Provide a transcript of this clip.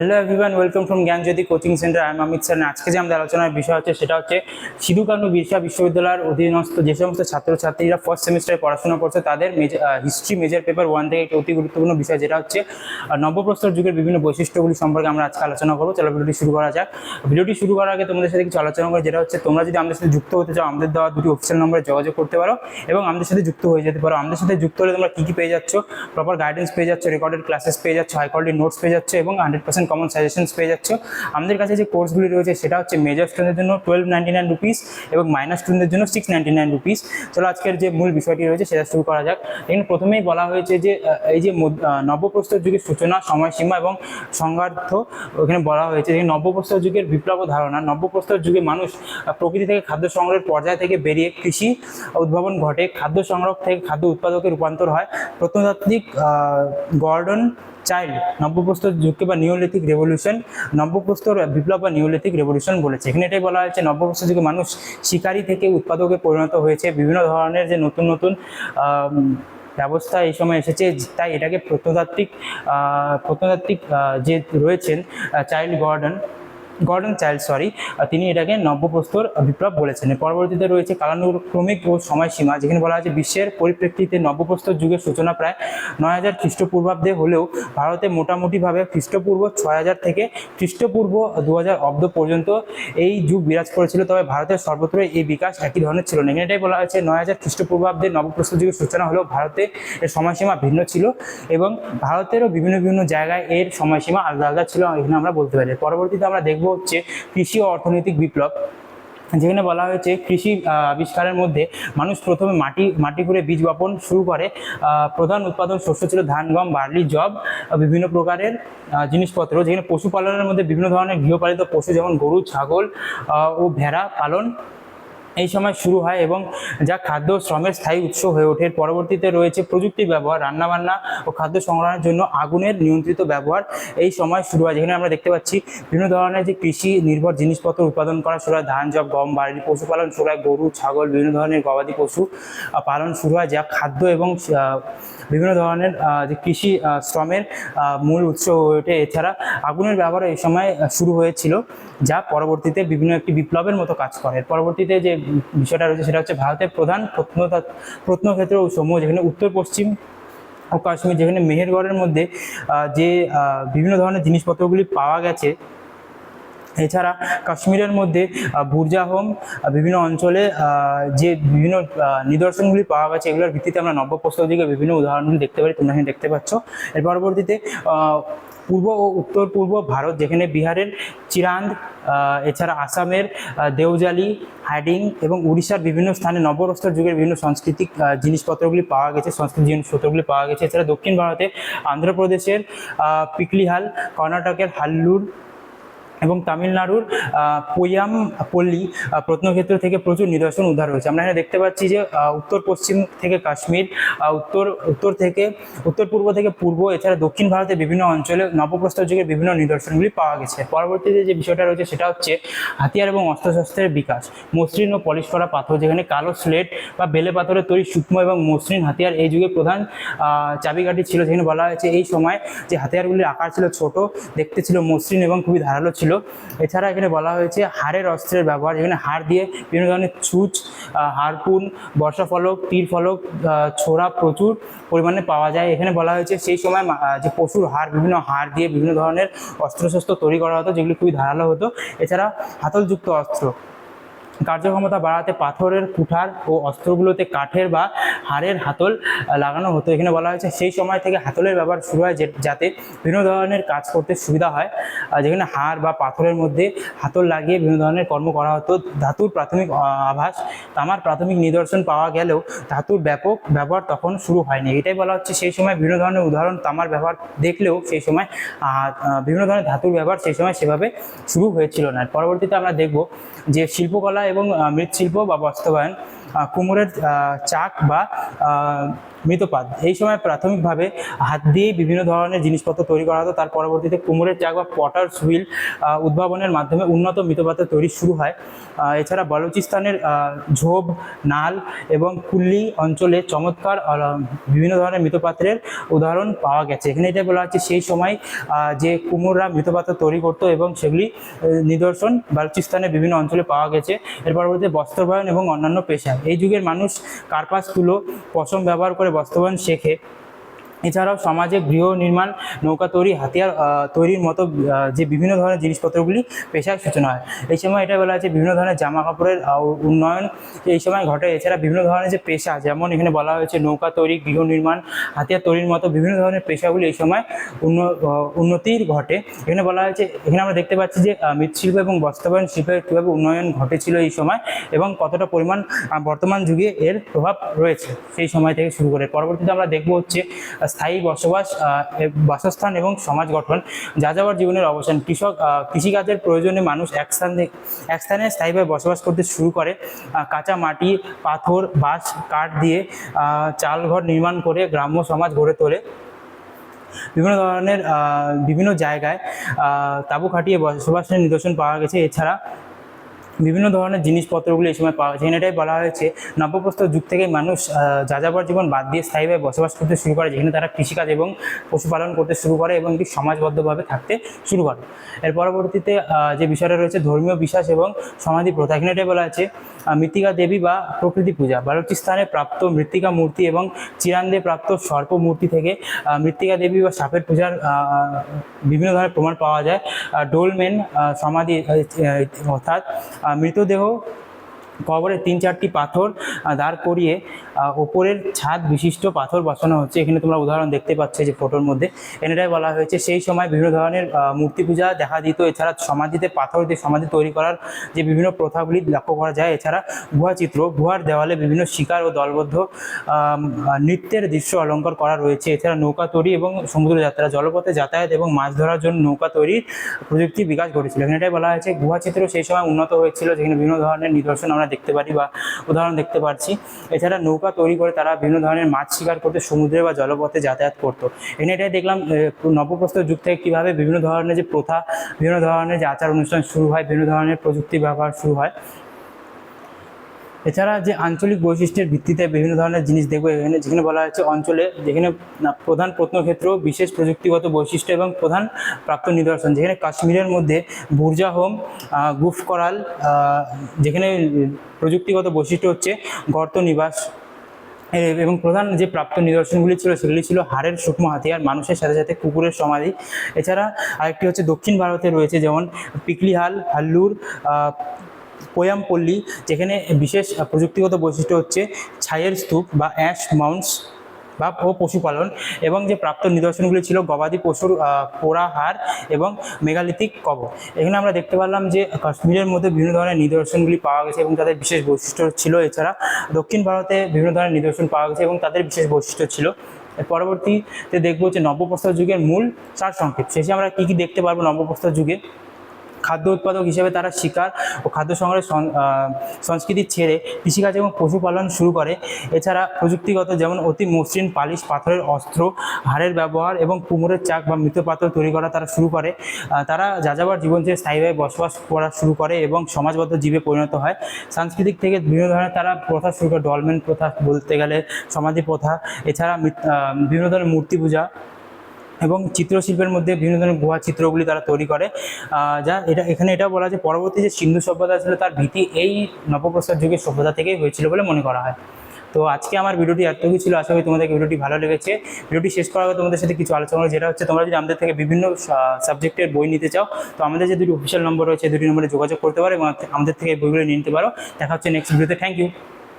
Hello everyone, welcome from Gyanjyoti coaching centre. I am Amit sir. আজকে যে আমাদের আলোচনার বিষয় হচ্ছে সেটা হচ্ছে সিধু কানু বিরসা বিশ্ববিদ্যালয়ের অধীনস্থ যে সমস্ত ছাত্রছাত্রীরা ফার্স্ট সেমিস্টারে পড়াশোনা করছে তাদের হিস্ট্রি মেজর পেপার 1 থেকে একটি অতি গুরুত্বপূর্ণ বিষয়, যেটা হচ্ছে নবপ্রস্তর যুগের বিভিন্ন বৈশিষ্ট্যগুলি সম্পর্কে আমরা আজকে আলোচনা করবো। চলো ভিডিওটি শুরু করা যাক। ভিডিওটি শুরু করার আগে তোমাদের সাথে কিছু আলোচনা করে, যেটা হচ্ছে তোমরা যদি আমাদের সাথে যুক্ত হতে চাও আমাদের দেওয়া দুটি অফিসিয়াল নম্বরে যোগাযোগ করতে পারো এবং আমাদের সাথে যুক্ত হয়ে যেতে পারো। আমাদের সাথে যুক্ত হলে তোমরা কি পেয়ে যাচ্ছ? প্রপার গাইডেন্স পেয়ে যাচ্ছ, রেকর্ডেড ক্লাসেস পেয়ে যাচ্ছ, হাই কোয়ালিটি নোটস পেয়ে যাচ্ছ এবং 100% কমন সাজেশনস পেয়ে যাচ্ছ। আমাদের কাছে যে কোর্সগুলি রয়েছে সেটা হচ্ছে মেজর স্টুডেন্টের জন্য 1299 রুপিস এবং মাইনর স্টুডেন্টের জন্য 699 রুপিস। চলো আজকের যে মূল বিষয়টি রয়েছে সেটা শুরু করা যাক। এখানে প্রথমেই বলা হয়েছে যে এই যে নবপ্রস্তর যুগের সূচনা, সময়সীমা এবং সংজ্ঞার্থ এখানে বলা হয়েছে যে নবপ্রস্তর যুগের বিপ্লব ধারণা। নবপ্রস্তর যুগে মানুষ প্রকৃতি থেকে খাদ্য সংগ্রহের পর্যায় থেকে বেরিয়ে কৃষি উদ্ভাবন ঘটে, খাদ্য সংগ্রহ থেকে খাদ্য উৎপাদকে রূপান্তর হয়। প্রত্নতাত্ত্বিক গর্ডন চাইল্ড নবপ্রস্তর যুগকে বা নিওলিথিক রেভলিউশন, নবপ্রস্তর বিপ্লব বা নিওলিথিক রেভলিউশন বলেছে। এখানে এটাই বলা হয়েছে নবপ্রস্তর যুগে মানুষ শিকারী থেকে উৎপাদকে পরিণত হয়েছে, বিভিন্ন ধরনের যে নতুন নতুন ব্যবস্থা এই সময় এসেছে, তাই এটাকে প্রত্নতাত্ত্বিক যে রয়েছেন চাইল্ড গর্ডন চাইল্ড তিনি এটাকে নবপ্রস্তর বিপ্লব বলেছেন। পরবর্তীতে রয়েছে কালানুক্রমিক ও সময়সীমা, যেখানে বলা হয়েছে বিশ্বের পরিপ্রেক্ষিতে নবপ্রস্তর যুগের সূচনা প্রায় 9000 খ্রিস্টপূর্বাব্দে হলেও ভারতে মোটামুটিভাবে খ্রিস্টপূর্ব 6000 থেকে খ্রিস্টপূর্ব 2000 অব্দ পর্যন্ত এই যুগ বিরাজ করেছিল। তবে ভারতের সর্বত্র এই বিকাশ একই ধরনের ছিল না। এখানে এটাই বলা হয়েছে 9000 খ্রিস্টপূর্বাব্দে নবপ্রস্তর যুগের সূচনা হলেও ভারতে এর সময়সীমা ভিন্ন ছিল এবং ভারতেরও বিভিন্ন বিভিন্ন জায়গায় এর সময়সীমা আলাদা আলাদা ছিল, এখানে আমরা বলতে পারি। পরবর্তীতে আমরা দেখব হচ্ছে কৃষি ও অর্থনৈতিক বিপ্লব, যেখানে বলা হয়েছে কৃষি আবিষ্কারের মধ্যে মানুষ প্রথমে মাটি করে বীজ বপন শুরু করে। প্রধান উৎপাদন শস্য ছিল ধান, গম, বার্লি, যব, বিভিন্ন প্রকারের জিনিসপত্র। যেখানে পশুপালনের মধ্যে বিভিন্ন ধরনের গৃহপালিত পশু যেমন গরু, ছাগল ও ভেড়া পালন এই সময় শুরু হয় এবং যা খাদ্য শ্রমের স্থায়ী উৎস হয়ে ওঠে। পরবর্তীতে রয়েছে প্রযুক্তির ব্যবহার, রান্নাবান্না ও খাদ্য সংগ্রহের জন্য আগুনের নিয়ন্ত্রিত ব্যবহার এই সময় শুরু হয়। যেখানে আমরা দেখতে পাচ্ছি বিভিন্ন ধরনের যে কৃষি নির্ভর জিনিসপত্র উৎপাদন করা শুরু হয়, ধান, যব, গম, বার্লি, পশুপালন শুরু হয়, গরু, ছাগল, বিভিন্ন ধরনের গবাদি পশু পালন শুরু হয়, যা খাদ্য এবং বিভিন্ন ধরনের যে কৃষি শ্রমের মূল উৎস হয়ে ওঠে। এছাড়া আগুনের ব্যবহার এই সময় শুরু হয়েছিল, যা পরবর্তীতে বিভিন্ন একটি বিপ্লবের মতো কাজ করে। পরবর্তীতে যে বিষয়টা রয়েছে সেটা হচ্ছে ভারতের প্রধান প্রত্নক্ষেত্র সমূহ, যেখানে উত্তর পশ্চিম ও কাশ্মীর, যেখানে মেহেরগড়ের মধ্যে যে বিভিন্ন ধরনের জিনিসপত্রগুলি পাওয়া গেছে। এছাড়া কাশ্মীরের মধ্যে বুরজাহোম বিভিন্ন অঞ্চলে যে বিভিন্ন নিদর্শনগুলি পাওয়া গেছে, এগুলোর ভিত্তিতে আমরা নবপ্রস্তর যুগের বিভিন্ন উদাহরণগুলি দেখতে পারি, তোমরা এখানে দেখতে পাচ্ছ। এর পরবর্তীতে পূর্ব ও উত্তর পূর্ব ভারত, যেখানে বিহারের চিরান্দ, এছাড়া আসামের দেওজালি, হাইডিং এবং উড়িষ্যার বিভিন্ন স্থানে নবপ্রস্তর যুগের বিভিন্ন সাংস্কৃতিক জিনিসপত্রগুলি পাওয়া গেছে, জিনিসপত্রগুলি পাওয়া গেছে। এছাড়া দক্ষিণ ভারতে আন্ধ্রপ্রদেশের পিকলিহাল, কর্ণাটকের হাল্লুর এবং তামিলনাড়ুর পোয়ামপল্লী প্রত্নক্ষেত্র থেকে প্রচুর নিদর্শন উদ্ধার হয়েছে। আমরা এখানে দেখতে পাচ্ছি যে উত্তর পশ্চিম থেকে কাশ্মীর, উত্তর পূর্ব থেকে পূর্ব, এছাড়া দক্ষিণ ভারতের বিভিন্ন অঞ্চলে নবপ্রস্তর যুগের বিভিন্ন নিদর্শনগুলি পাওয়া গেছে। পরবর্তীতে যে বিষয়টা রয়েছে সেটা হচ্ছে হাতিয়ার এবং অস্ত্রশস্ত্রের বিকাশ। মসৃণ ও পলিশ করা পাথর, যেখানে কালো স্লেট বা বেলে পাথরের তৈরি সূক্ষ্ম এবং মসৃণ হাতিয়ার এই যুগের প্রধান চাবিকাঠি ছিল। যেখানে বলা হয়েছে এই সময় যে হাতিয়ারগুলির আকার ছিল ছোট, দেখতে ছিল মসৃণ এবং খুবই ধারালো ছিল। এছাড়া এখানে বলা হয়েছে হাড়ের অস্ত্রের ব্যবহার, যেখানে হাড় দিয়ে বিভিন্ন ধরনের ছুঁচ, হারপুন, বর্ষাফলক, তীর ফলক, ছোড়া প্রচুর পরিমাণে পাওয়া যায়। এখানে বলা হয়েছে সেই সময় যে পশুর হাড়, বিভিন্ন হাড় দিয়ে বিভিন্ন ধরনের অস্ত্রশস্ত্র তৈরি করা হতো, যেগুলি খুবই ধারালো হতো। এছাড়া হাতলযুক্ত অস্ত্র, কার্যক্ষমতা বাড়াতে পাথরের কুঠার ও অস্ত্রগুলোতে কাঠের বা হাড়ের হাতল লাগানো হতো। এখানে বলা হয়েছে সেই সময় থেকে হাতলের ব্যবহার শুরু হয়, যাতে বিভিন্ন ধরনের কাজ করতে সুবিধা হয়। যেখানে হাড় বা পাথরের মধ্যে হাতল লাগিয়ে বিভিন্ন ধরনের কর্ম করা হতো। ধাতুর প্রাথমিক আভাস, তামার প্রাথমিক নিদর্শন পাওয়া গেলেও ধাতুর ব্যাপক ব্যবহার তখন শুরু হয়নি। এটাই বলা হচ্ছে সেই সময় বিভিন্ন ধরনের উদাহরণ তামার ব্যবহার দেখলেও সেই সময় বিভিন্ন ধরনের ধাতুর ব্যবহার সেই সময় সেভাবে শুরু হয়েছিল না। পরবর্তীতে আমরা দেখব যে শিল্পকলা এবং মৃৎশিল্প বা বাস্তবায়ন, কুমোরের চাক বা মৃৎপাত। এই সময় প্রাথমিকভাবে হাত দিয়েই বিভিন্ন ধরনের জিনিসপত্র তৈরি করা হতো। তার পরবর্তীতে কুমোরের চাক বা পটার্স হুইল উদ্ভাবনের মাধ্যমে উন্নত মৃৎপাত্র তৈরি শুরু হয়। এছাড়া বলুচিস্তানের ঝোব, নাল এবং কুল্লি অঞ্চলে চমৎকার বিভিন্ন ধরনের মৃৎপাত্রের উদাহরণ পাওয়া গেছে। এখানে এটা বলা হচ্ছে সেই সময় যে কুমোররা মৃৎপাত্র তৈরি করতো এবং সেগুলি নিদর্শন বালুচিস্তানের বিভিন্ন অঞ্চলে পাওয়া গেছে। এর পরবর্তীতে বস্ত্রায়ন এবং অন্যান্য পেশা। এই যুগের মানুষ কার্পাস, তুলো, পশম ব্যবহার করে বস্ত্রায়ন শেখে। এছাড়াও সমাজে গৃহ নির্মাণ, নৌকা তৈরি, হাতিয়ার তৈরির মতো যে বিভিন্ন ধরনের জিনিসপত্রগুলি পেশার সূচনা হয়। এই সময় এটা বলা আছে বিভিন্ন ধরনের জামা কাপড়ের উন্নয়ন এই সময় ঘটে। এছাড়া বিভিন্ন ধরনের যে পেশা, যেমন এখানে বলা হয়েছে নৌকা তৈরি, গৃহ নির্মাণ, হাতিয়ার তৈরির মতো বিভিন্ন ধরনের পেশাগুলি এই সময় উন্নতির ঘটে। এখানে বলা হয়েছে, এখানে আমরা দেখতে পাচ্ছি যে মৃৎশিল্প এবং বস্ত্রায়ন শিল্পের কীভাবে উন্নয়ন ঘটেছিল এই সময় এবং কতটা পরিমাণ বর্তমান যুগে এর প্রভাব রয়েছে সেই সময় থেকে শুরু করে। পরবর্তীতে আমরা দেখব হচ্ছে স্থায়ী বসবাস, বাসস্থান এবং সমাজ গঠন। যাযাবর জীবনের অবসান। কৃষিকাজের প্রয়োজনে মানুষ এক স্থানে স্থায়ীভাবে বসবাস করতে শুরু করে। কাঁচা মাটি, পাথর, বাঁশ, কাঠ দিয়ে চালঘর নির্মাণ করে গ্রাম্য সমাজ গড়ে তোলে। বিভিন্ন ধরনের বিভিন্ন জায়গায় তাঁবু খাটিয়ে বসবাসের নিদর্শন পাওয়া গেছে। এছাড়া বিভিন্ন ধরনের জিনিসপত্রগুলি এই সময় পাওয়া যায়। এটাই বলা হয়েছে নব্যপ্রস্তর যুগ থেকে মানুষ যাযাবর জীবন বাদ দিয়ে স্থায়ীভাবে বসবাস করতে শুরু করে, যেখানে তারা কৃষিকাজ এবং পশুপালন করতে শুরু করে এবং একটি সমাজবদ্ধভাবে থাকতে শুরু করে। এর পরবর্তীতে যে বিষয়টা রয়েছে ধর্মীয় বিশ্বাস এবং সমাধি প্রথা। এখানে এটাই বলা আছে মৃত্তিকা দেবী বা প্রকৃতি পূজা। বালুচিস্তানে প্রাপ্ত মৃত্তিকা মূর্তি এবং চিরান্দে প্রাপ্ত সর্প মূর্তি থেকে মৃত্তিকা দেবী বা সাপের পূজার বিভিন্ন ধরনের প্রমাণ পাওয়া যায়। ডোলমেন সমাধি অর্থাৎ মৃতদেহ কবরে 3-4টি পাথর দাঁড় করিয়ে ওপরের ছাদ বিশিষ্ট পাথর বসানো হচ্ছে। এখানে তোমরা উদাহরণ দেখতে পাচ্ছ যে ফটোর মধ্যে। এটাই বলা হয়েছে সেই সময় বিভিন্ন ধরনের মূর্তি পূজা দেখা দিত। এছাড়া সমাধিতে পাথর দিয়ে সমাধি তৈরি করার যে বিভিন্ন প্রথাগুলি লক্ষ্য করা যায়। এছাড়া গুহাচিত্র, গুহার দেওয়ালে বিভিন্ন শিকার ও দলবদ্ধ নৃত্যের দৃশ্য অলঙ্কার করা রয়েছে। এছাড়া নৌকা তৈরি এবং সমুদ্র যাত্রা, জলপথে যাতায়াত এবং মাছ ধরার জন্য নৌকা তৈরির প্রযুক্তির বিকাশ ঘটেছিল। এখানে এটাই বলা হয়েছে গুহাচিত্র সেই সময় উন্নত হয়েছিল, যেখানে বিভিন্ন ধরনের নিদর্শন আমরা দেখতে পারি বা উদাহরণ দেখতে পাচ্ছি। এছাড়া নৌকা তৈরি করে তারা বিভিন্ন ধরনের মাছ শিকার করতে সমুদ্রে বা জলপথে যাতায়াত করতো। এখানে এটাই দেখলাম নব্যপ্রস্তর যুগ থেকে কীভাবে বিভিন্ন ধরনের যে প্রথা, বিভিন্ন ধরনের যে আচার অনুষ্ঠান শুরু হয়, বিভিন্ন ধরনের প্রযুক্তি ব্যবহার শুরু হয়। এছাড়া যে আঞ্চলিক বৈশিষ্ট্যের ভিত্তিতে বিভিন্ন ধরনের জিনিস দেখবো এখানে, যেখানে বলা হয়েছে অঞ্চলে যেখানে প্রধান প্রত্নক্ষেত্র, বিশেষ প্রযুক্তিগত বৈশিষ্ট্য এবং প্রধান প্রাপ্ত নিদর্শন। যেখানে কাশ্মীরের মধ্যে বুর্জা হোম, গুফ করাল, যেখানে প্রযুক্তিগত বৈশিষ্ট্য হচ্ছে গর্ত নিবাস এবং প্রধান যে প্রাপ্ত নিদর্শনগুলি ছিল সেগুলি ছিল হাড়ের সূক্ষ্ম হাতিয়ার, মানুষের সাথে সাথে কুকুরের সমাধি। এছাড়া আরেকটি হচ্ছে দক্ষিণ ভারতে রয়েছে, যেমন পিকলিহাল, হাল্লুর, পোয়ামপল্লী, যেখানে বিশেষ প্রযুক্তিগত বৈশিষ্ট্য হচ্ছে ছাইয়ের স্তূপ বা অ্যাশ মাউন্টস বা পশুপালন। এবং যে প্রাপ্ত নিদর্শনগুলি ছিল গবাদি পশুর পোড়া হাড় এবং মেগালিথিক কবর। এখানে আমরা দেখতে পারলাম যে কাশ্মীরের মধ্যে বিভিন্ন ধরনের নিদর্শনগুলি পাওয়া গেছে এবং তাদের বিশেষ বৈশিষ্ট্য ছিল। এছাড়া দক্ষিণ ভারতে বিভিন্ন ধরনের নিদর্শন পাওয়া গেছে এবং তাদের বিশেষ বৈশিষ্ট্য ছিল। পরবর্তীতে দেখবো যে নব্যপ্রস্তর যুগের মূল সারসংক্ষেপ। শেষে আমরা কী কী দেখতে পারবো নব্যপ্রস্তর যুগে। খাদ্য উৎপাদক হিসেবে তারা শিকার ও খাদ্য সংগ্রহের সংস্কৃতি ছেড়ে কৃষিকাজ এবং পশুপালন শুরু করে। এছাড়া প্রযুক্তিগত যেমন অতি মসৃণ পালিশ, পাথরের অস্ত্র, হাড়ের ব্যবহার এবং কুমোরের চাক বা মৃৎপাত্র তৈরি করা তারা শুরু করে। তারা যাযাবর জীবন থেকে স্থায়ীভাবে বসবাস করা শুরু করে এবং সমাজবদ্ধ জীবে পরিণত হয়। সাংস্কৃতিক থেকে বিভিন্ন ধরনের তারা প্রথা শুরু করে, ডলমেন প্রথা বলতে গেলে, সমাধি প্রথা। এছাড়া বিভিন্ন ধরনের মূর্তি পূজা এবং চিত্রশিল্পের মধ্যে বিভিন্ন ধরনের গুহা চিত্রগুলি তারা তৈরি করে। এখানে এটা বলা যে পরবর্তী যে সিন্ধু সভ্যতা ছিল তার ভীতি এই নব্যপ্রস্তর যুগের সভ্যতা থেকেই হয়েছিল বলে মনে করা হয়। তো আজকে আমার ভিডিওটি এতটুকু ছিল। আশা করি তোমাদের ভিডিওটি ভালো লেগেছে। ভিডিওটি শেষ করার আগে তোমাদের সাথে কিছু আলোচনা করা, যেটা হচ্ছে তোমরা যদি আমাদের থেকে বিভিন্ন সাবজেক্টের বই নিতে চাও তো আমাদের যে দুটি অফিসিয়াল নম্বর রয়েছে দুটি নম্বরে যোগাযোগ করতে পারো এবং আমাদের থেকে বইগুলো নিয়ে নিতে পারো। দেখা হচ্ছে নেক্সট ভিডিওতে। Thank you.